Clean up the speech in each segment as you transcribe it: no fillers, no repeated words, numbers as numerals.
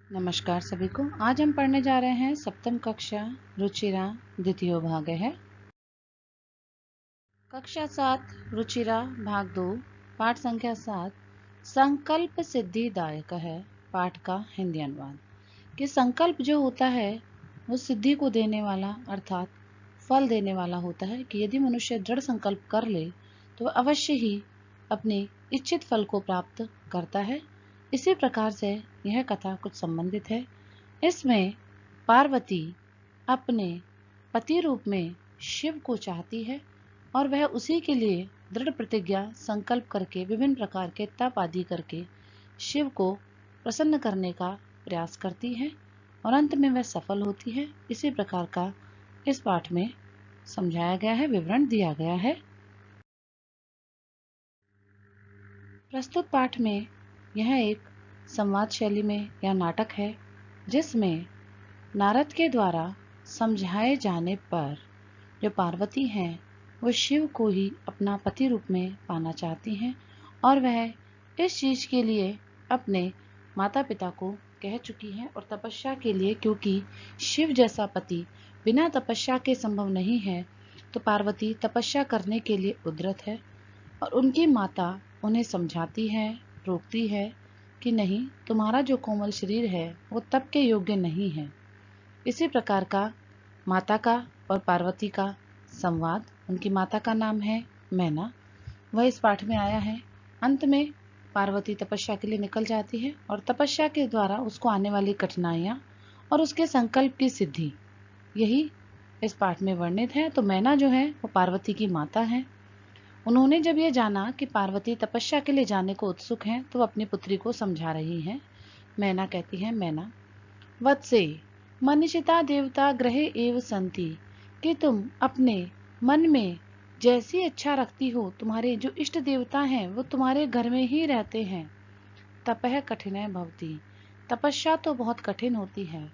नमस्कार सभी को। आज हम पढ़ने जा रहे हैं सप्तम कक्षा रुचिरा द्वितीय भाग है। कक्षा 7 रुचिरा भाग 2 पाठ संख्या 7 संकल्प सिद्धिदायक है। पाठ का हिंदी अनुवाद कि संकल्प जो होता है वो सिद्धि को देने वाला अर्थात फल देने वाला होता है कि यदि मनुष्य दृढ़ संकल्प कर ले तो अवश्य ही अपने इच्छित फल को प्राप्त करता है। इसी प्रकार से यह कथा कुछ संबंधित है। इसमें पार्वती अपने पति रूप में शिव को चाहती है और वह उसी के लिए दृढ़ प्रतिज्ञा संकल्प करके विभिन्न प्रकार के तप आदि करके शिव को प्रसन्न करने का प्रयास करती है और अंत में वह सफल होती है। इसी प्रकार का इस पाठ में समझाया गया है, विवरण दिया गया है। प्रस्तुत पाठ में यह एक संवाद शैली में यह नाटक है जिसमें नारद के द्वारा समझाए जाने पर जो पार्वती हैं वो शिव को ही अपना पति रूप में पाना चाहती हैं और वह इस चीज के लिए अपने माता पिता को कह चुकी हैं और तपस्या के लिए, क्योंकि शिव जैसा पति बिना तपस्या के संभव नहीं है, तो पार्वती तपस्या करने के लिए उद्यत है और उनकी माता उन्हें समझाती है, रोकती है कि नहीं, तुम्हारा जो कोमल शरीर है वो तप के योग्य नहीं है। इसी प्रकार का माता का और पार्वती का संवाद, उनकी माता का नाम है मैना, वह इस पाठ में आया है। अंत में पार्वती तपस्या के लिए निकल जाती है और तपस्या के द्वारा उसको आने वाली कठिनाइयां और उसके संकल्प की सिद्धि यही इस पाठ में वर्णित है। तो मैना जो है वो पार्वती की माता है। उन्होंने जब ये जाना कि पार्वती तपस्या के लिए जाने को उत्सुक हैं तो अपनी पुत्री को समझा रही हैं। मैना कहती है, मैना वत्से मनीषिता देवता ग्रहे एव संति, कि तुम अपने मन में जैसी इच्छा रखती हो, तुम्हारे जो इष्ट देवता हैं वो तुम्हारे घर में ही रहते हैं। तपः कठिनः भवति, तपस्या तो बहुत कठिन होती है।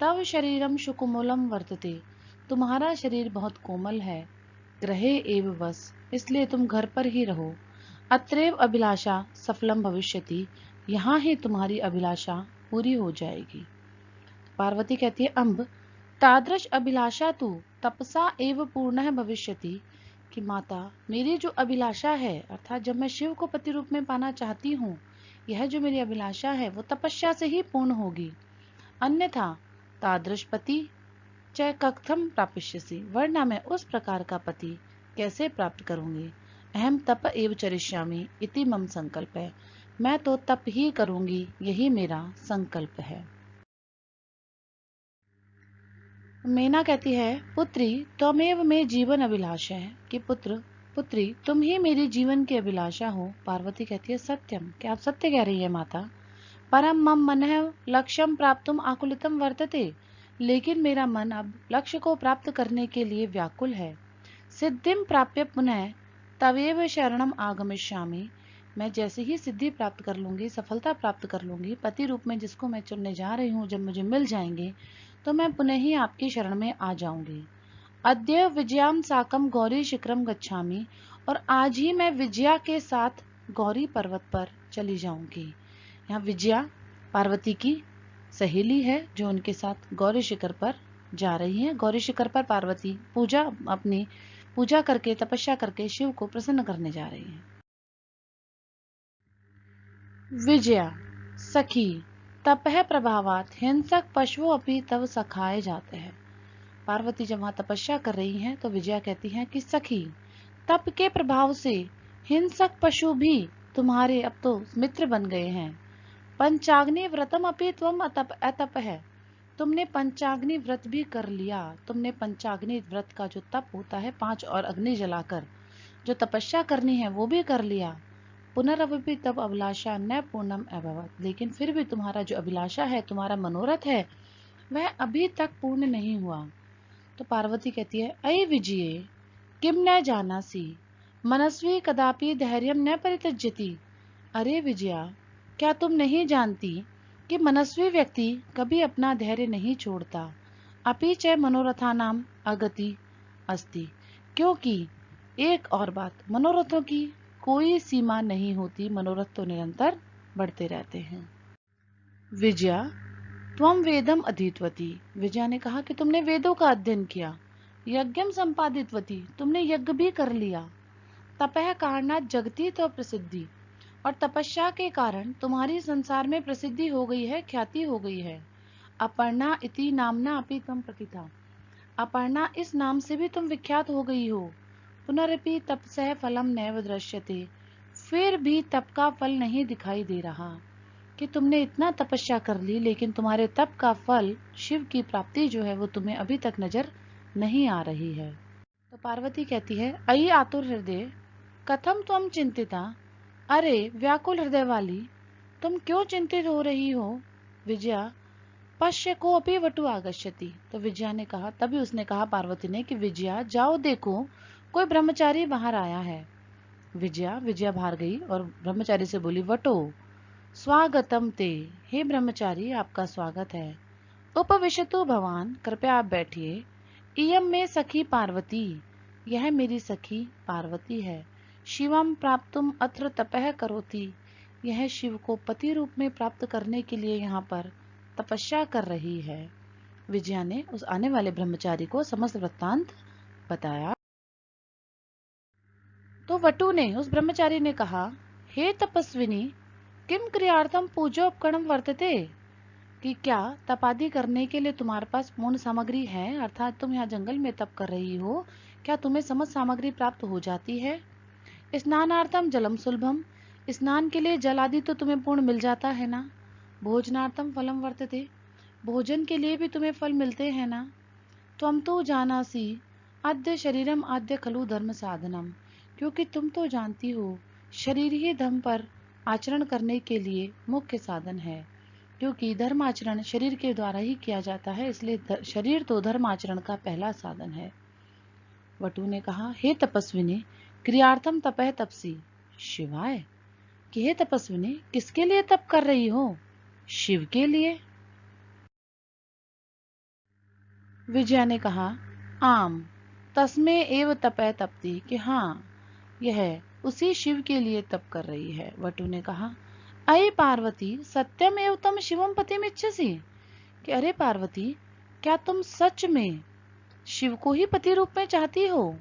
तव शरीरम सुकोमलम वर्तते, तुम्हारा शरीर बहुत कोमल है। ग्रहे एव वस, इसलिए तुम घर पर ही रहो। अत्रैव अभिलाषा सफलम भविष्यति, यहाँ ही तुम्हारी अभिलाषा पूरी हो जाएगी। पार्वती कहती है, अम्ब तादृश अभिलाषा तू तपसा एव पूर्ण भविष्यति, कि माता मेरी जो अभिलाषा है अर्थात जब मैं शिव को पति रूप में पाना चाहती हूँ, यह जो मेरी अभिलाषा है वो तपस्या से ही पूर्ण होगी। अन्यथा तादृश पति च कथम प्रापिष्यसि, वरना मैं उस प्रकार का पति कैसे प्राप्त करूंगी। अहम तप एव चरिष्यामि इति मम संकल्प है, मैं तो तप ही करूंगी, यही मेरा संकल्प है। मीना कहती है, पुत्री त्वमेव में जीवन अभिलाषा है, कि पुत्री तुम ही मेरी जीवन की अभिलाषा हो। पार्वती कहती है, सत्यम, क्या आप सत्य कह रही है माता। परम मम मनः लक्ष्यम प्राप्तुम आकुलितम वर्तते, लेकिन मेरा मन अब लक्ष्य को प्राप्त करने के लिए व्याकुल है। सिद्धिम प्राप्य पुनः तवेव शरणम आगमिष्यामि, मैं जैसे ही सिद्धि प्राप्त कर लूंगी, सफलता प्राप्त कर लूंगी, पति रूप में जिसको मैं चुनने जा रही हूँ जब मुझे मिल जाएंगे तो मैं पुनः ही आपकी शरण में आ जाऊंगी। अद्य विजयाम साकम गौरी शिखरम गच्छामि, और आज ही मैं विजया के साथ गौरी पर्वत पर चली जाऊंगी। यहाँ विजया पार्वती की सहेली है जो उनके साथ गौरी शिखर पर जा रही है। गौरी शिखर पर पार्वती अपनी पूजा करके तपस्या करके शिव को प्रसन्न करने जा रही है। विजया सखी तपह प्रभावात हिंसक पशुओं अपनी तब सखाए जाते हैं। पार्वती जब वहां तपस्या कर रही हैं तो विजया कहती हैं कि सखी तप के प्रभाव से हिंसक पशु भी तुम्हारे अब तो मित्र बन गए हैं। पंचाग्नि व्रतम अपि त्वम अतप है, तुमने पंचाग्नि व्रत भी कर लिया। तुमने पंचाग्नि व्रत का जो तप होता है 5 और अग्नि जलाकर जो तपस्या करनी है वो भी कर लिया। पुनरअपि तब अभिलाषा न पूर्णम अभवत, लेकिन फिर भी तुम्हारा जो अभिलाषा है, तुम्हारा मनोरथ है, वह अभी तक पूर्ण नहीं हुआ। तो पार्वती कहती है, अये विजये किम न जानासी मनस्वी कदापि धैर्यम न परित्यज्यति। अरे विजया, क्या तुम नहीं जानती कि मनस्वी व्यक्ति कभी अपना धैर्य नहीं छोड़ता। अपि च मनोरथानाम अगति अस्ति, क्योंकि एक और बात, मनोरथों की कोई सीमा नहीं होती, मनोरथ तो निरंतर बढ़ते रहते हैं। विजया त्वम वेदम अधीतवती, विजया ने कहा कि तुमने वेदों का अध्ययन किया। यज्ञम संपादितवती, तुमने यज्ञ भी कर लिया। तपह कारणात् जगती तो प्रसिद्धि, और तपस्या के कारण तुम्हारी संसार में प्रसिद्धि हो गई है, ख्याति हो गई है। अपर्णा इति नामना अपि त्वं प्रथिता, अपर्णा इस नाम से भी तुम विख्यात हो गई हो। पुनरपि तपसः फलम नैव दृश्यते, फिर भी तप का फल नहीं दिखाई दे रहा, कि तुमने इतना तपस्या कर ली लेकिन तुम्हारे तप का फल शिव की प्राप्ति जो है वो तुम्हें अभी तक नजर नहीं आ रही है। तो पार्वती कहती है, अयि आतुर हृदय कथम त्वम चिंतिता, अरे व्याकुल हृदय वाली, तुम क्यों चिंतित हो रही हो। विजया पश्य को अपि वटु आगच्छति, तो विजया ने कहा, तभी उसने कहा पार्वती ने कि विजया जाओ देखो, कोई ब्रह्मचारी बाहर आया है। विजया बाहर गई और ब्रह्मचारी से बोली, वटो स्वागतम ते, हे ब्रह्मचारी आपका स्वागत है। उपविशतु भवान, कृपया आप बैठिए। इयम में सखी पार्वती, यह मेरी सखी पार्वती है। शिवम प्राप्तुम अत्र तपः करोति, यह शिव को पति रूप में प्राप्त करने के लिए यहाँ पर तपस्या कर रही है। विजया ने उस आने वाले ब्रह्मचारी को समस्त वृत्तांत बताया। तो वटु ने, उस ब्रह्मचारी ने कहा, हे तपस्विनी, किम क्रियार्थम पूजो उपकरणम वर्तते, कि क्या तप आदि करने के लिए तुम्हारे पास पूर्ण सामग्री है, अर्थात तुम यहाँ जंगल में तप कर रही हो, क्या तुम्हें समस्त सामग्री प्राप्त हो जाती है। स्नानार्थम जलम सुलभम, स्नान के लिए जल आदि तो तुम्हें पूर्ण मिल जाता है ना। भोजनार्थम फलम वर्तते, भोजन के लिए भी तुम्हें फल मिलते हैं ना। त्वम तो जानासी आद्य शरीरम आद्य खलु धर्म साधनम, क्योंकि तुम तो जानती हो शरीर ही धर्म पर आचरण करने के लिए मुख्य साधन है, क्योंकि धर्म आचरण शरीर के द्वारा ही किया जाता है, इसलिए शरीर तो धर्म आचरण का पहला साधन है। वटु ने कहा, हे तपस्विनी, क्रियार्थम तपह तपसी शिवाय, कि हे तपस्विनी, किसके लिए तप कर रही हो। शिव के लिए। विजया ने कहा, आम तस्मे एव तपह तपती, कि हाँ यह उसी शिव के लिए तप कर रही है। वटु ने कहा, अये पार्वती सत्यम एव तम शिवम पतिमिच्छसि, कि अरे पार्वती, क्या तुम सच में शिव को ही पति रूप में चाहती हो।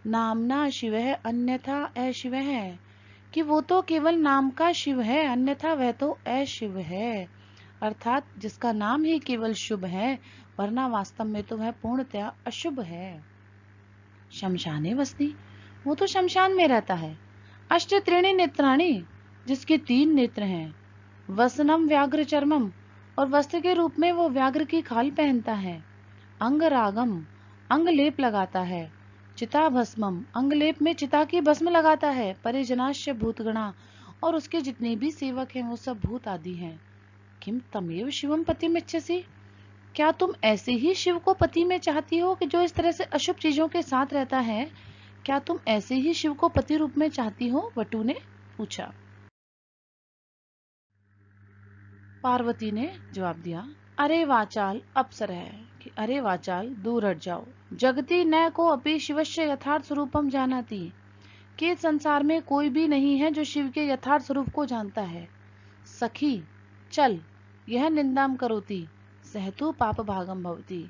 नामना शिव है अन्यथा अशिव है, कि वो तो केवल नाम का शिव है, अन्यथा वह तो अशिव है, अर्थात जिसका नाम ही केवल शुभ है, वरना वास्तव में तो वह पूर्णतया अशुभ है। शमशाने वसती, वो तो शमशान में रहता है। अष्ट त्रीणि नेत्राणि, जिसके 3 नेत्र हैं। वसनम व्याघ्र चर्मम, और वस्त्र के रूप में वो व्याघ्र की खाल पहनता है। अंग रागम, अंग लेप लगाता है। चिता भस्मम, अंग लेप में चिता की भस्म लगाता है। परिजनाश्य भूतगणा, और उसके जितने भी सेवक हैं वो सब भूत आदि हैं। किम तमेव शिवम पतिमिच्छसि, क्या तुम ऐसे ही शिव को पति में चाहती हो, कि जो इस तरह से अशुभ चीजों के साथ रहता है, क्या तुम ऐसे ही शिव को पति रूप में चाहती हो। वटु ने पूछा। पार्वती ने जवाब दिया, अरे वाचाल अप्सर है, कि अरे वाचाल दूर हट जाओ। जगति न को अपि शिवस्य यथार्थ स्वरूपम जानाति, कि संसार में कोई भी नहीं है जो शिव के यथार्थ स्वरूप को जानता है। सखी चल, यह निंदाम करोति सहतु पाप भागम भवति,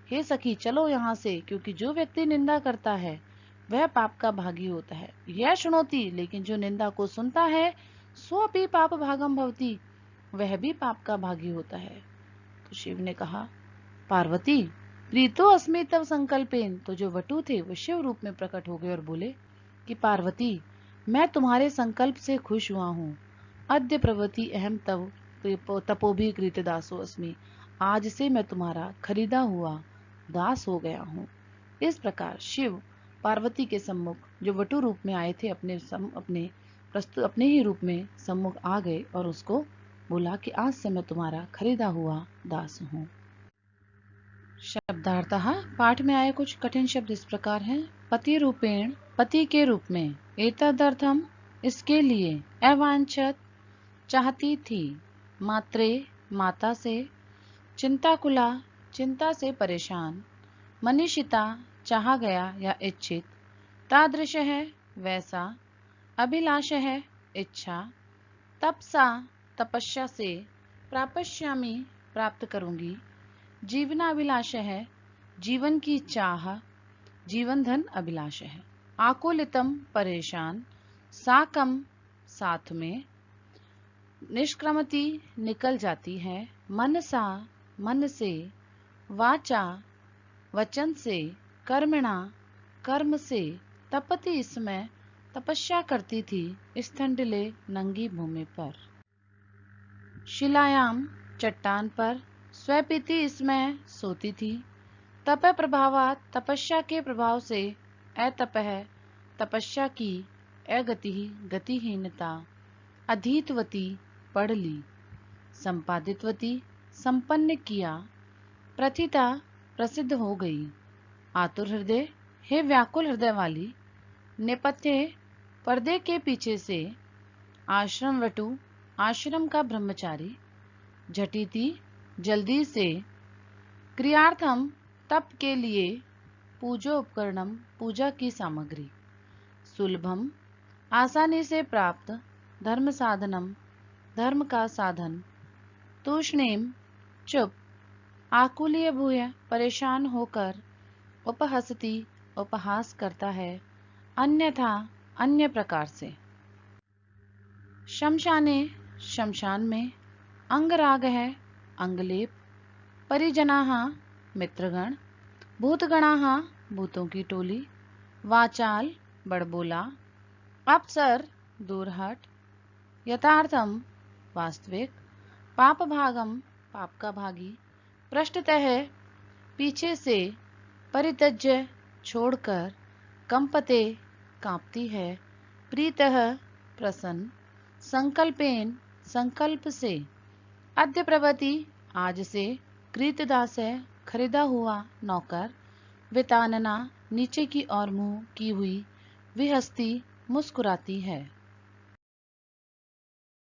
हे सखी चलो यहाँ से, क्योंकि जो व्यक्ति निंदा करता है वह पाप का भागी होता है। यह सुनोती, लेकिन जो निंदा को सुनता है सो भी पाप भागम भवति, वह भी पाप का भागी होता है। तो शिव ने कहा, पार्वती प्रीतो अस्मि तव संकल्पेन, तो जो वटु थे वो शिव रूप में प्रकट हो गए और बोले कि पार्वती, मैं तुम्हारे संकल्प से खुश हुआ हूँ। अद्य प्रवृत्ति अहम तव तपोभी कृत दासो अस्मि, आज से मैं तुम्हारा खरीदा हुआ दास हो गया हूँ। इस प्रकार शिव पार्वती के सम्मुख जो वटु रूप में आए थे अपने ही रूप में सम्मुख आ गए और उसको बोला कि आज से मैं तुम्हारा खरीदा हुआ दास हूँ। शब्दार्थः, पाठ में आए कुछ कठिन शब्द इस प्रकार हैं। पति रूपेण, पति के रूप में। एतदर्थम, इसके लिए। अवांछत, चाहती थी। मात्रे, माता से। चिंताकुला, चिंता से परेशान। मनीषिता, चाहा गया या इच्छित। तादृश है, वैसा। अभिलाष है, इच्छा। तपसा, तपस्या से। प्रापश्यामि, प्राप्त करूंगी। जीवनाभिलाष है जीवन की चाह, जीवन धन अभिलाष है। आकुलितम परेशान, साकम साथ में, निष्क्रमति निकल जाती है। मनसा मन से, वाचा वचन से, कर्मणा कर्म से, तपति इसमें तपस्या करती थी। स्थंडिले नंगी भूमि पर, शिलायाम चट्टान पर, स्वपीति इसमें सोती थी। तप प्रभावात तपस्या के प्रभाव से, अतपः तपस्या की, अगति गतिहीनता, अधीतवती पढ़ ली, संपादितवती संपन्न किया, प्रथिता प्रसिद्ध हो गई। आतुर हृदय हे व्याकुल हृदय वाली, नेपथ्य पर्दे के पीछे से, आश्रम वटु आश्रम का ब्रह्मचारी, झटिति जल्दी से, क्रियार्थम तप के लिए, पूजो उपकरणम पूजा की सामग्री, सुलभम आसानी से प्राप्त, धर्म साधनम धर्म का साधन, तूष्णीम चुप, आकुलीय भूय परेशान होकर, उपहसती उपहास करता है, अन्यथा अन्य प्रकार से। शमशाने शमशान में, अंगराग है अंगलेप, परिजनाः मित्रगण, भूतगणाः भूतों की टोली, वाचाल बड़बोला, अप्सर दूरहट, यथार्थम वास्तविक, पाप भागम पाप का भागी, पृष्ठतः पीछे से, परित्यज्य छोड़कर, कंपते कांपती है, प्रीतः प्रसन्न, संकल्पेन संकल्प से, अद्य प्रवति आज से, कृतदास है खरीदा हुआ नौकर, वितानना नीचे की ओर मुंह की हुई, विहस्ती मुस्कुराती है।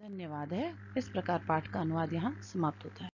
धन्यवाद है। इस प्रकार पाठ का अनुवाद यहाँ समाप्त होता है।